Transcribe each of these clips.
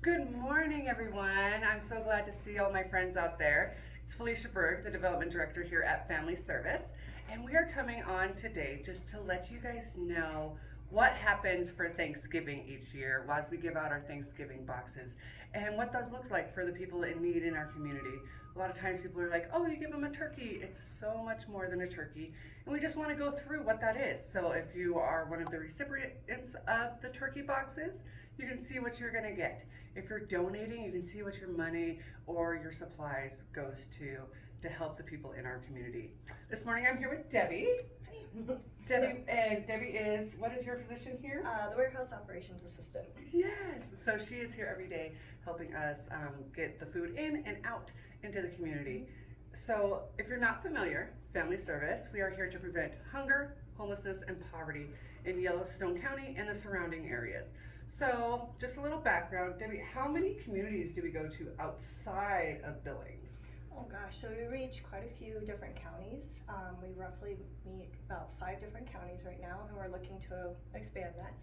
Good morning, everyone. I'm so glad to see all my friends out there. It's Felicia Berg, the Development Director here at Family Service, and we are coming on today just to let you guys know what happens for Thanksgiving each year as we give out our Thanksgiving boxes and what those looks like for the people in need in our community. A lot of times people are like, oh, you give them a turkey. It's so much more than a turkey. And we just want to go through what that is. So if you are one of the recipients of the turkey boxes, you can see what you're going to get. If you're donating, you can see what your money or your supplies goes to help the people in our community. This morning I'm here with Debbie. Hi. Debbie is, what is your position here? The warehouse operations assistant. Yes, so she is here every day helping us get the food in and out into the community. So if you're not familiar, Family Service, we are here to prevent hunger, homelessness, and poverty in Yellowstone County and the surrounding areas. So just a little background, Debbie, how many communities do we go to outside of Billings? Oh gosh, so we reach quite a few different counties. We roughly meet about 5 different counties right now, and we're looking to expand that.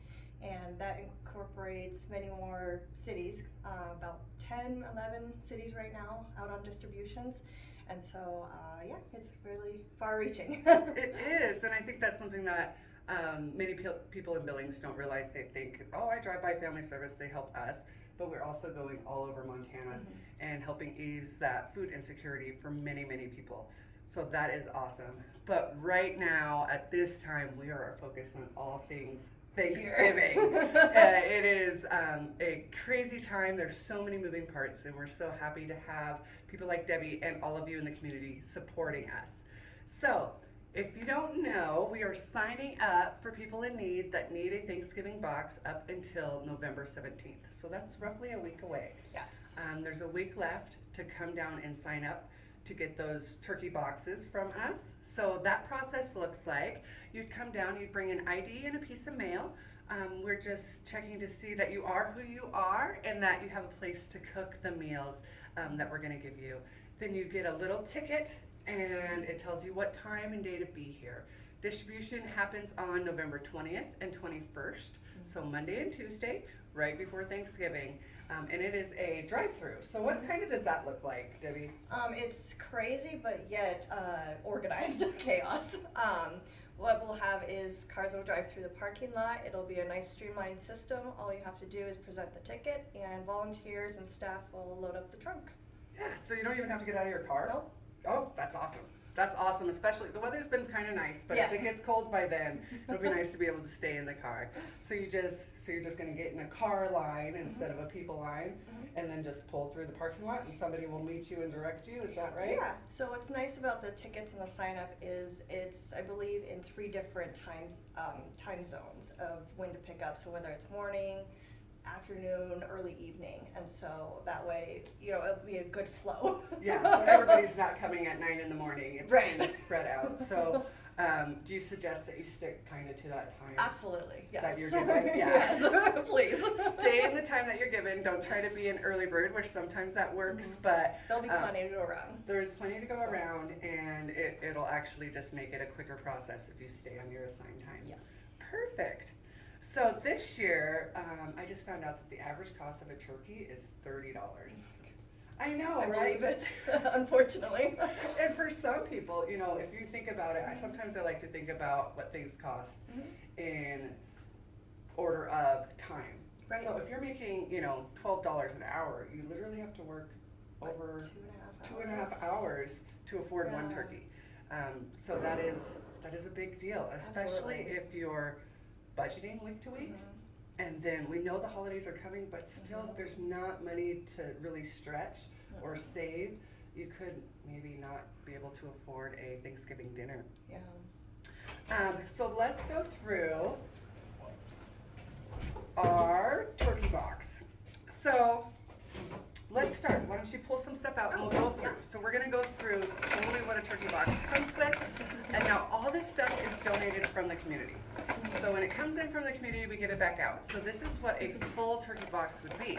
And that incorporates many more cities, about 10, 11 cities right now out on distributions. And so, yeah, it's really far reaching. It is, and I think that's something that many people in Billings don't realize. They think, oh, I drive by Family Service, they help us, but we're also going all over Montana and helping ease that food insecurity for many, many people. So that is awesome. But right now, at this time, we are focused on all things Thanksgiving. It is a crazy time. There's so many moving parts, and we're so happy to have people like Debbie and all of you in the community supporting us. So, if you don't know, we are signing up for people in need that need a Thanksgiving box up until November 17th. So that's roughly a week away. Yes. There's a week left to come down and sign up to get those turkey boxes from us. So that process looks like you'd come down, you'd bring an ID and a piece of mail. We're just checking to see that you are who you are and that you have a place to cook the meals that we're going to give you. Then you get a little ticket and it tells you what time and day to be here. Distribution happens on November 20th and 21st, so Monday and Tuesday, right before Thanksgiving. And it is a drive-through. So what kind of does that look like, Debbie? It's crazy, but yet organized chaos. What we'll have is cars will drive through the parking lot. It'll be a nice streamlined system. All you have to do is present the ticket, and volunteers and staff will load up the trunk. Yeah, so you don't even have to get out of your car? No. Oh, that's awesome. That's awesome, especially the weather's been kind of nice, but Yeah. if it gets cold by then, it'll be nice to be able to stay in the car. So you're just going to get in a car line instead of a people line, and then just pull through the parking lot, and somebody will meet you and direct you. Is that right? Yeah. So what's nice about the tickets and the sign up is it's, I believe, in 3 different time zones of when to pick up. So whether it's morning, afternoon, early evening, and so that way, it'll be a good flow. Yeah, so everybody's not coming at 9 in the morning. It's Right. kind of spread out. So do you suggest that you stick kind of to that time? Absolutely, yes. That you're given? Yeah. Yes, please. Stay in the time that you're given. Don't try to be an early bird, which sometimes that works, but There'll be plenty to go around. there's plenty to go around, and it'll actually just make it a quicker process if you stay on your assigned time. Yes. Perfect. So this year, I just found out that the average cost of a turkey is $30. I know, I right? believe it, unfortunately. And for some people, if you think about it, sometimes I like to think about what things cost in order of time. Right. So if you're making, $12 an hour, you literally have to work over 2.5 hours to afford one Yeah. turkey. So that is a big deal, especially Absolutely. if you're budgeting week to week. And then we know the holidays are coming, but still, if there's not money to really stretch or save, you could maybe not be able to afford a Thanksgiving dinner. Yeah. So let's go through our turkey box. So let's start. Why don't you pull some stuff out and we'll go through. So we're gonna go through totally what a turkey box comes with. And now all this stuff is donated from the community. So when it comes in from the community, we give it back out. So this is what a full turkey box would be.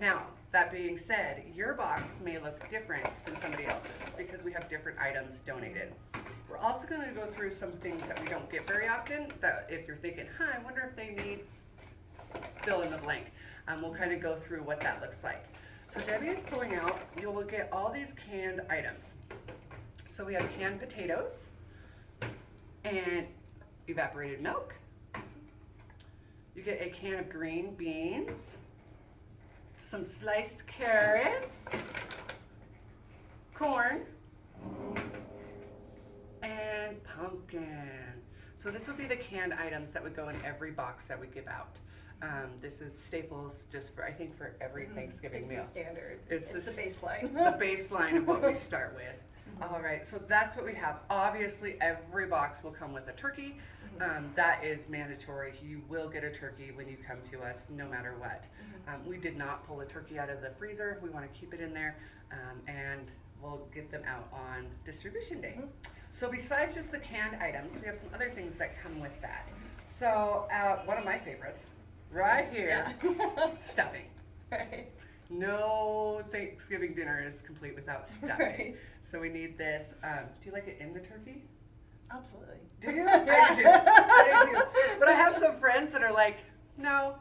Now, that being said, your box may look different than somebody else's because we have different items donated. We're also going to go through some things that we don't get very often that if you're thinking, I wonder if they need fill in the blank. We'll kind of go through what that looks like. So Debbie is pulling out, you will get all these canned items. So we have canned potatoes and evaporated milk. You get a can of green beans, some sliced carrots, corn, and pumpkin. So this would be the canned items that would go in every box that we give out. This is staples just for, I think, for every Thanksgiving meal. It's the standard. It's the the baseline. The baseline of what we start with. All right, so that's what we have. Obviously, every box will come with a turkey. That is mandatory. You will get a turkey when you come to us, no matter what. We did not pull a turkey out of the freezer. We want to keep it in there, and we'll get them out on distribution day. So besides just the canned items, we have some other things that come with that. So one of my favorites, right here, stuffing. Right. No Thanksgiving dinner is complete without stuffing. Right. So we need this. Do you like it in the turkey? Absolutely. Do you? I do. I do. But I have some friends that are like, no,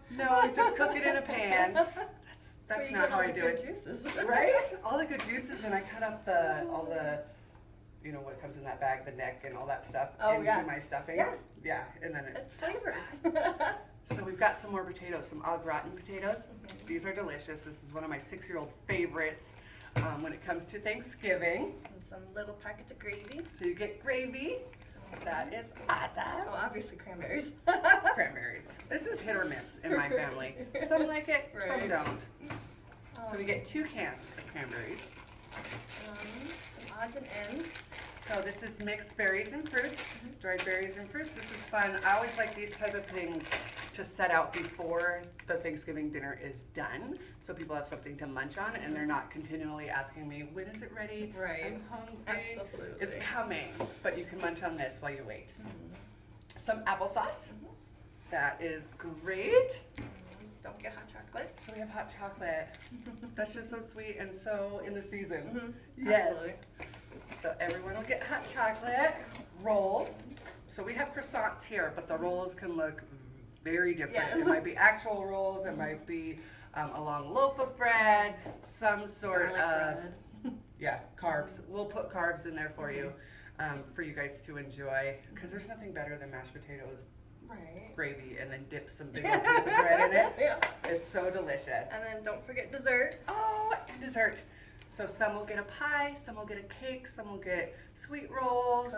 just cook it in a pan. That's not how I do it. Juices. Right? All the good juices, and I cut up all the, you know, what comes in that bag, the neck and all that stuff into my stuffing. Yeah, and then It's flavor. So we've got some more potatoes, some au gratin potatoes. These are delicious. This is one of my 6-year-old favorites when it comes to Thanksgiving. And some little packets of gravy. So you get gravy. That is awesome. Oh, obviously cranberries. Cranberries. This is hit or miss in my family. Some like it, some don't. So we get 2 cans of cranberries. Some odds and ends. So this is mixed berries and fruits, dried berries and fruits. This is fun. I always like these type of things to set out before the Thanksgiving dinner is done, so people have something to munch on and they're not continually asking me, when is it ready? Right. I'm hungry. Absolutely. It's coming, but you can munch on this while you wait. Some applesauce. That is great. Don't get hot chocolate. So we have hot chocolate. That's just so sweet and so in the season. Yes. Absolutely. So everyone will get hot chocolate. Rolls. So we have croissants here, but the rolls can look very different. Yes. It might be actual rolls. It might be a long loaf of bread. Some sort of carbs. We'll put carbs in there for you guys to enjoy, because there's nothing better than mashed potatoes, gravy, and then dip some big old piece of bread in it. It's so delicious. And then don't forget dessert. Oh, and dessert. So some will get a pie, some will get a cake, some will get sweet rolls,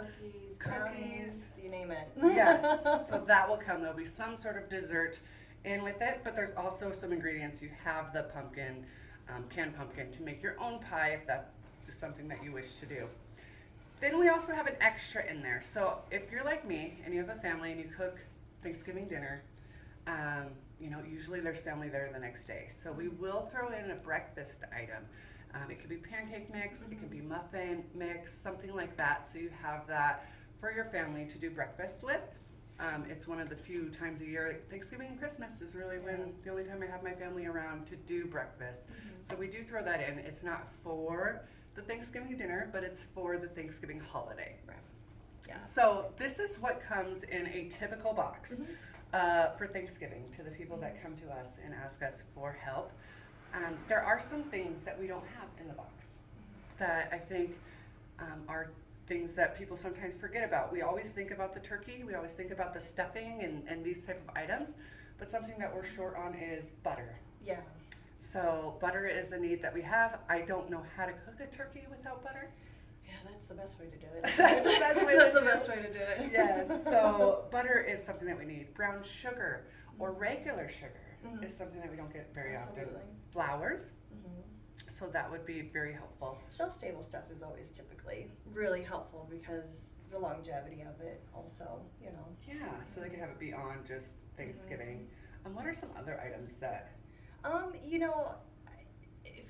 Cookies, you name it. Yes, so that will come. There'll be some sort of dessert in with it, but there's also some ingredients. You have the pumpkin, canned pumpkin, to make your own pie if that is something that you wish to do. Then we also have an extra in there. So if you're like me and you have a family and you cook Thanksgiving dinner, you know, usually there's family there the next day. So we will throw in a breakfast item. It could be pancake mix, it could be muffin mix, something like that. So you have that for your family to do breakfast with. It's one of the few times a year. Thanksgiving and Christmas is really the only time I have my family around to do breakfast. So we do throw that in. It's not for the Thanksgiving dinner, but it's for the Thanksgiving holiday. Yeah. So this is what comes in a typical box for Thanksgiving to the people that come to us and ask us for help. There are some things that we don't have in the box that I think are things that people sometimes forget about. We always think about the turkey, we always think about the stuffing and these type of items, but something that we're short on is butter. Yeah. So butter is a need that we have. I don't know how to cook a turkey without butter. Yeah, that's the best way to do it. That's the best way That's to the do best it. way to do it. Yes, so butter is something that we need. Brown sugar or regular sugar is something that we don't get very often. Flours, so that would be very helpful. Shelf-stable stuff is always typically really helpful because the longevity of it also, you know. Yeah, so they can have it beyond just Thanksgiving. What are some other items that? You know,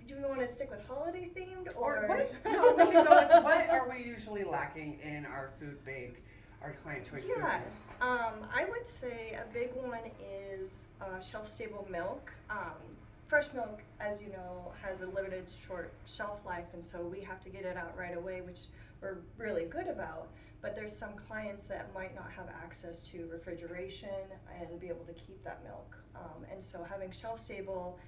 do we want to stick with holiday themed or? What? No, we can go with what are we usually lacking in our food bank, our client choice food bank? I would say a big one is shelf-stable milk. Fresh milk, as you know, has a limited short shelf life, and so we have to get it out right away, which we're really good about. but there's some clients that might not have access to refrigeration and be able to keep that milk. And so having shelf stable,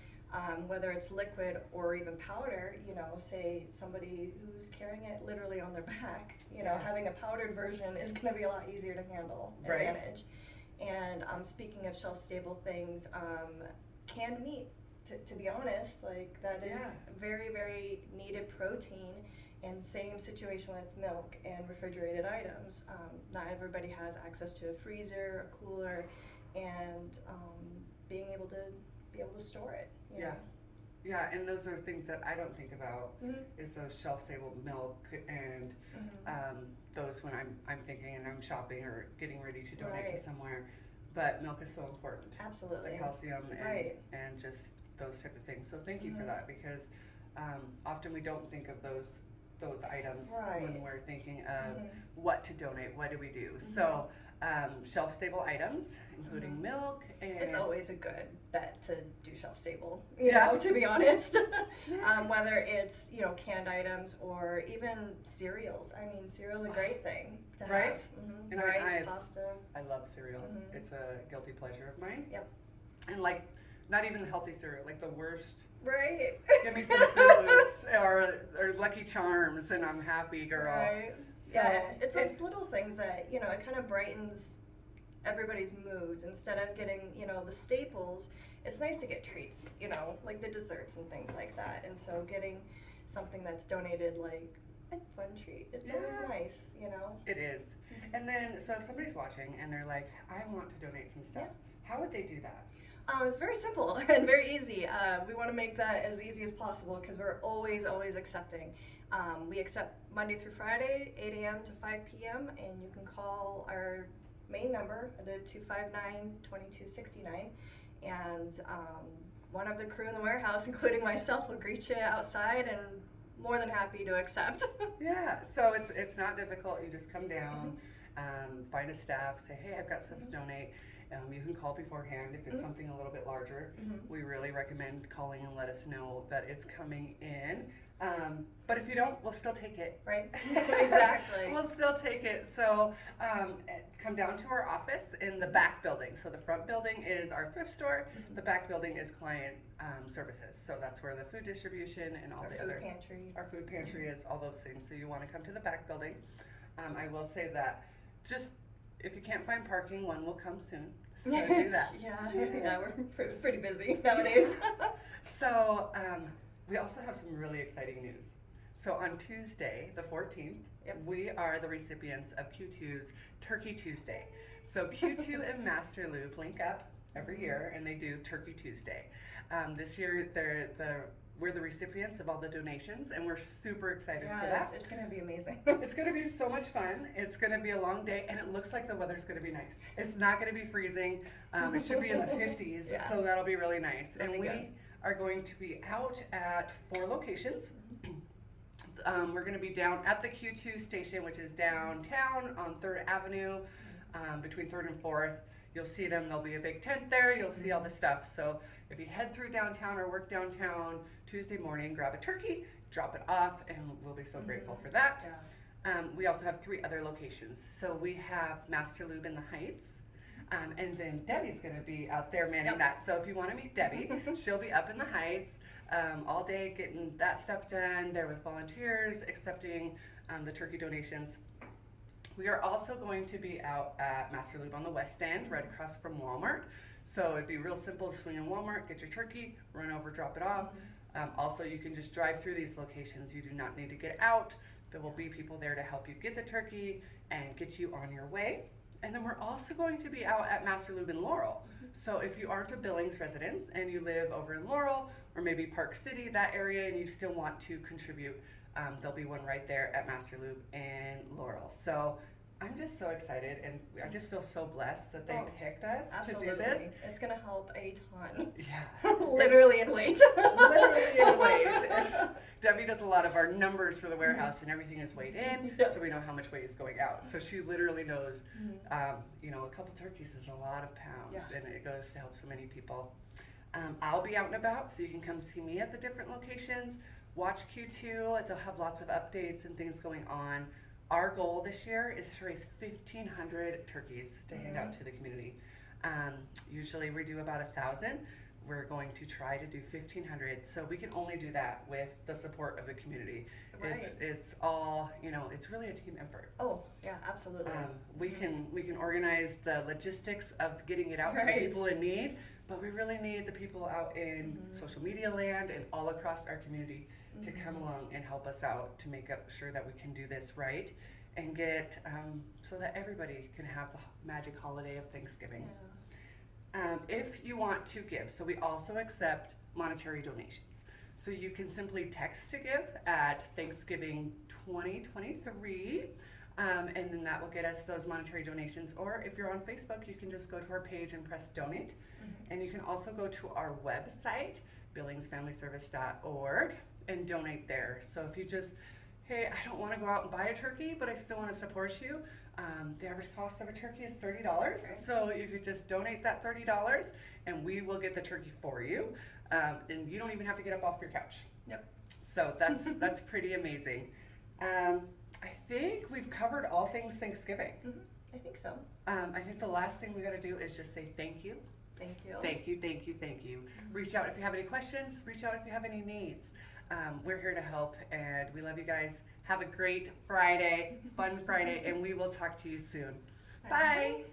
whether it's liquid or even powder, you know, say somebody who's carrying it literally on their back, you know, having a powdered version is going to be a lot easier to handle and manage. And speaking of shelf stable things, canned meat, to be honest, like that is very, very needed protein. And same situation with milk and refrigerated items. Not everybody has access to a freezer, a cooler, and being able to store it. You know? Yeah, and those are things that I don't think about, is those shelf-stable milk and those when I'm thinking and I'm shopping or getting ready to donate to somewhere. But milk is so important. Absolutely. The calcium and just those type of things. So thank you for that, because often we don't think of those items when we're thinking of what to donate, what do we do. So shelf-stable items, including milk, and it's always a good bet to do shelf-stable, you know, to be honest. Whether it's, you know, canned items or even cereals. I mean, cereal's a great thing to have. And rice, pasta. I love cereal. It's a guilty pleasure of mine. Yep. And like, not even healthy cereal, like the worst. Right. Give me some Froot Loops or Lucky Charms, and I'm happy, girl. Right. So, it's those little things that, you know, it kind of brightens everybody's moods. Instead of getting, you know, the staples, it's nice to get treats, you know, like the desserts and things like that. And so getting something that's donated, like a fun treat, it's always nice, you know. It is. And then, so if somebody's watching and they're like, I want to donate some stuff, how would they do that? It's very simple and very easy. We want to make that as easy as possible because we're always accepting. We accept Monday through Friday, 8 a.m. to 5 p.m. and you can call our main number, the 259-2269, and one of the crew in the warehouse, including myself, will greet you outside and more than happy to accept. Yeah, so it's not difficult. You just come down, find a staff, say, hey, I've got stuff to donate. You can call beforehand if it's something a little bit larger. We really recommend calling and let us know that it's coming in. But if you don't, we'll still take it. Right, exactly. We'll still take it. So come down to our office in the back building. So the front building is our thrift store. The back building is client services. So that's where the food distribution and all Our the food other pantry. Our food pantry is, all those things. So you want to come to the back building. I will say that just if you can't find parking, one will come soon. So do that. Yeah, we're pretty busy nowadays. So we also have some really exciting news. So on Tuesday, the 14th, we are the recipients of Q2's Turkey Tuesday. So Q2 and Master Lube link up every year, and they do Turkey Tuesday. This year, we're the recipients of all the donations, and we're super excited for that. It's going to be amazing. It's going to be so much fun. It's going to be a long day, and it looks like the weather's going to be nice. It's not going to be freezing. It should be in the 50s, so that'll be really nice. And we are going to be out at 4 locations. We're going to be down at the Q2 station, which is downtown on 3rd Avenue, between 3rd and 4th. You'll see them. There'll be a big tent there. You'll see all the stuff. So if you head through downtown or work downtown Tuesday morning, grab a turkey, drop it off, and we'll be so grateful for that. We also have 3 other locations. So we have Master Lube in the Heights, and then Debbie's going to be out there manning that. So if you want to meet Debbie, she'll be up in the Heights all day getting that stuff done, there with volunteers, accepting the turkey donations. We are also going to be out at Master Lube on the West End, right across from Walmart. So it'd be real simple to swing in Walmart, get your turkey, run over, drop it off. Also, you can just drive through these locations. You do not need to get out. There will be people there to help you get the turkey and get you on your way. And then we're also going to be out at Master Lube in Laurel. So if you aren't a Billings resident and you live over in Laurel or maybe Park City, that area, and you still want to contribute, there'll be one right there at Master Lube in Laurel. So I'm just so excited, and I just feel so blessed that they picked us to do this. It's going to help a ton. Yeah. Literally in weight. Literally in weight. Debbie does a lot of our numbers for the warehouse, and everything is weighed in, so we know how much weight is going out. So she literally knows, you know, a couple turkeys is a lot of pounds, and it goes to help so many people. I'll be out and about, so you can come see me at the different locations. Watch Q2. They'll have lots of updates and things going on. Our goal this year is to raise 1,500 turkeys to hand out to the community. Usually we do about 1,000. We're going to try to do 1,500, so we can only do that with the support of the community. Right. It's all, it's really a team effort. Oh, yeah, absolutely. We can organize the logistics of getting it out to the Right. people in need, but we really need the people out in social media land and all across our community to come along and help us out to make sure that we can do this right and get so that everybody can have the magic holiday of Thanksgiving. If you want to give, so we also accept monetary donations. So you can simply text to give at Thanksgiving 2023, and then that will get us those monetary donations. Or if you're on Facebook, you can just go to our page and press donate. And you can also go to our website, billingsfamilyservice.org, and donate there. So if you just, hey, I don't want to go out and buy a turkey, but I still want to support you. The average cost of a turkey is $30. So you could just donate that $30 and we will get the turkey for you. And you don't even have to get up off your couch. Yep. So that's pretty amazing. I think we've covered all things Thanksgiving. I think so. I think the last thing we got to do is just say thank you. Thank you. Thank you, thank you, thank you. Reach out if you have any questions. Reach out if you have any needs. We're here to help, and we love you guys. Have a great Friday, fun Friday, and we will talk to you soon. Bye. Bye.